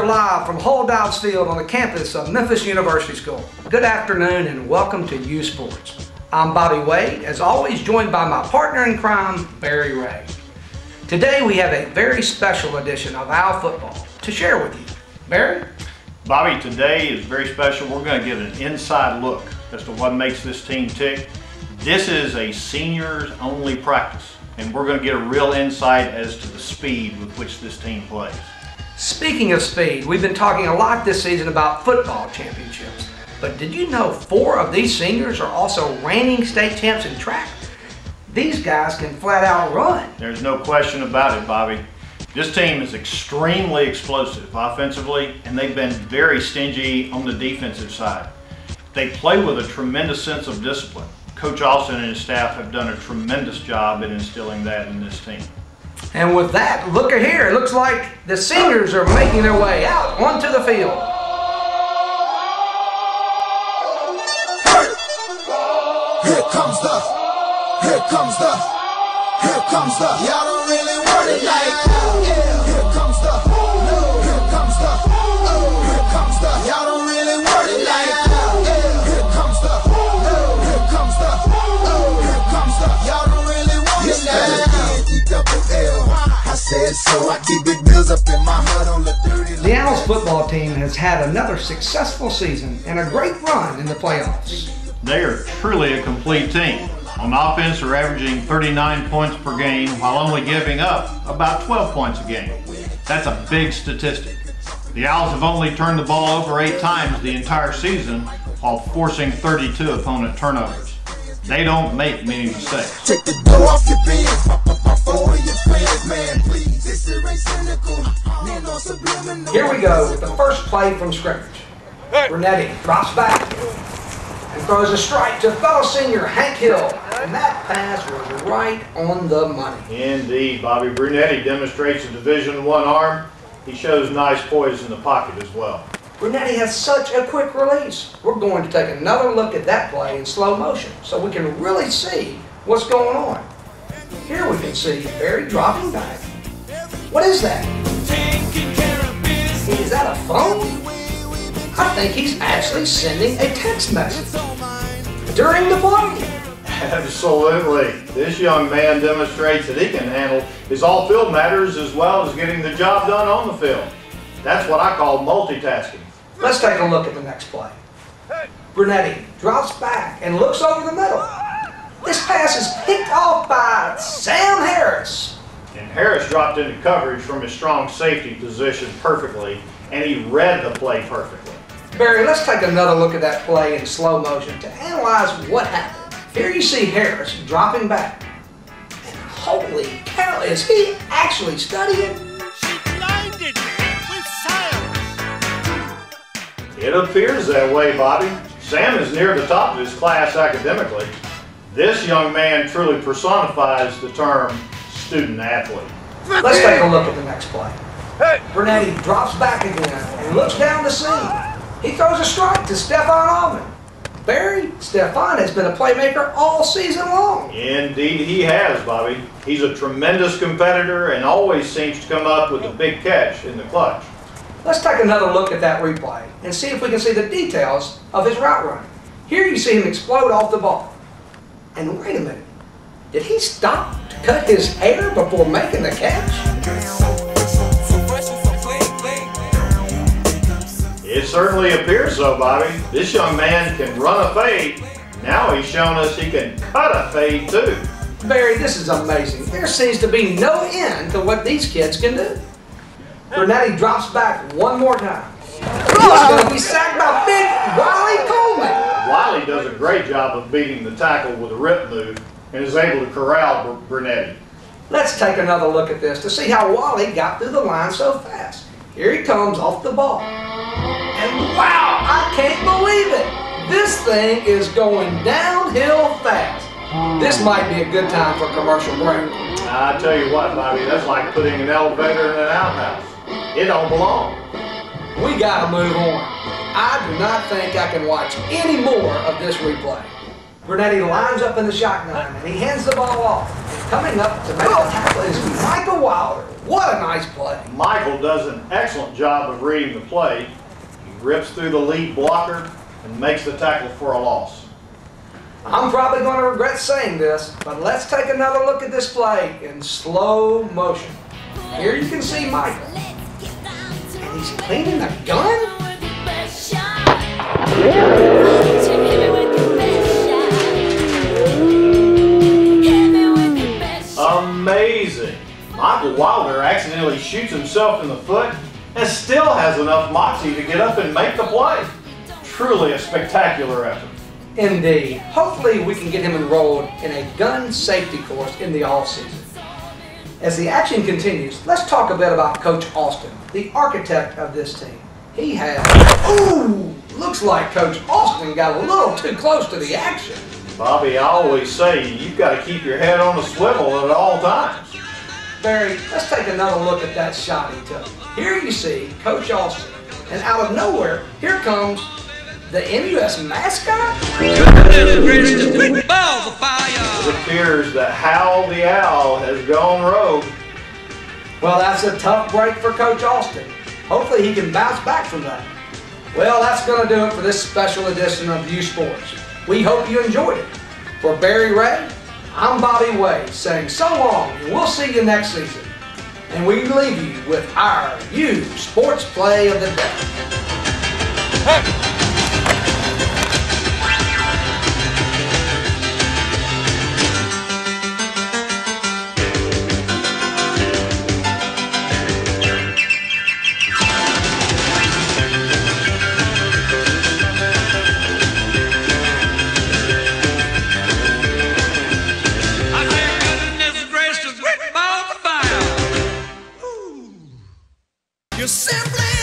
live from Holdouts Field on the campus of Memphis University School. Good afternoon and welcome to U Sports. I'm Bobby Wade, as always joined by my partner in crime, Barry Ray. Today we have a very special edition of Owl Football to share with you. Barry? Bobby, today is very special. We're going to get an inside look as to what makes this team tick. This is a seniors only practice, and we're going to get a real insight as to the speed with which this team plays. Speaking of speed, we've been talking a lot this season about football championships. But did you know 4 of these seniors are also reigning state champs in track? These guys can flat out run. There's no question about it, Bobby. This team is extremely explosive offensively, and they've been very stingy on the defensive side. They play with a tremendous sense of discipline. Coach Austin and his staff have done a tremendous job in instilling that in this team. And with that, look at here. It looks like the seniors are making their way out onto the field. Here comes the, y'all don't really want it like, here comes the, y'all don't really want it like, here comes the, y'all don't really want it like. I said so, I keep big bills up in my hood on the dirty. The Owls football team has had another successful season and a great run in the playoffs. They are truly a complete team. On offense, they're averaging 39 points per game while only giving up about 12 points a game. That's a big statistic. The Owls have only turned the ball over 8 times the entire season while forcing 32 opponent turnovers. They don't make many mistakes. Take the door off your pants, all of your fans, man, please. This ain't cynical. Here we go with the first play from scrimmage. Brunetti drops back and throws a strike to fellow senior Hank Hill. And that pass was right on the money. Indeed, Bobby. Brunetti demonstrates a Division I arm. He shows nice poise in the pocket as well. Brunetti has such a quick release. We're going to take another look at that play in slow motion so we can really see what's going on. Here we can see Barry dropping back. What is that? Is that a phone? I think he's actually sending a text message during the play. Absolutely. This young man demonstrates that he can handle his all-field matters as well as getting the job done on the field. That's what I call multitasking. Let's take a look at the next play. Brunetti drops back and looks over the middle. This pass is picked off by Sam Harris. And Harris dropped into coverage from his strong safety position perfectly, and he read the play perfectly. Barry, let's take another look at that play in slow motion to analyze what happened. Here you see Harris dropping back. And holy cow, is he actually studying? She blinded me with silence. It appears that way, Bobby. Sam is near the top of his class academically. This young man truly personifies the term student athlete. Let's take a look at the next play. Brunetti drops back again and looks down the seam. He throws a strike to Stefan Allman. Barry, Stefan has been a playmaker all season long. Indeed he has, Bobby. He's a tremendous competitor and always seems to come up with a big catch in the clutch. Let's take another look at that replay and see if we can see the details of his route running. Here you see him explode off the ball. And wait a minute, did he stop to cut his hair before making the catch? It certainly appears so, Bobby. This young man can run a fade. Now he's shown us he can cut a fade too. Barry, this is amazing. There seems to be no end to what these kids can do. Brunetti drops back one more time. He's going to be sacked by big Wiley Coleman. Wiley does a great job of beating the tackle with a rip move and is able to corral Brunetti. Let's take another look at this to see how Wiley got through the line so fast. Here he comes off the ball. And wow, I can't believe it. This thing is going downhill fast. This might be a good time for a commercial break. I tell you what, Bobby, that's like putting an elevator in an outhouse. It don't belong. We gotta move on. I do not think I can watch any more of this replay. Brunetti lines up in the shotgun and he hands the ball off. Coming up to make the tackle is Michael Wilder. What a nice play. Michael does an excellent job of reading the play. He rips through the lead blocker and makes the tackle for a loss. I'm probably going to regret saying this, but let's take another look at this play in slow motion. Here you can see Michael, and he's cleaning a gun? Amazing! Michael Wilder accidentally shoots himself in the foot and still has enough moxie to get up and make the play. Truly a spectacular effort. Indeed. Hopefully we can get him enrolled in a gun safety course in the off-season. As the action continues, let's talk a bit about Coach Austin, the architect of this team. He has... Ooh! Looks like Coach Austin got a little too close to the action. Bobby, I always say you've got to keep your head on a swivel at all times. Barry, let's take another look at that shot he took. Here you see Coach Austin, and out of nowhere, here comes the MUS mascot? It appears that Hal the Owl has gone rogue. Well, that's a tough break for Coach Austin. Hopefully he can bounce back from that. Well, that's going to do it for this special edition of U Sports. We hope you enjoyed it. For Barry Ray, I'm Bobby Wade saying so long, and we'll see you next season. And we leave you with our U Sports Play of the Day. Hey. You simply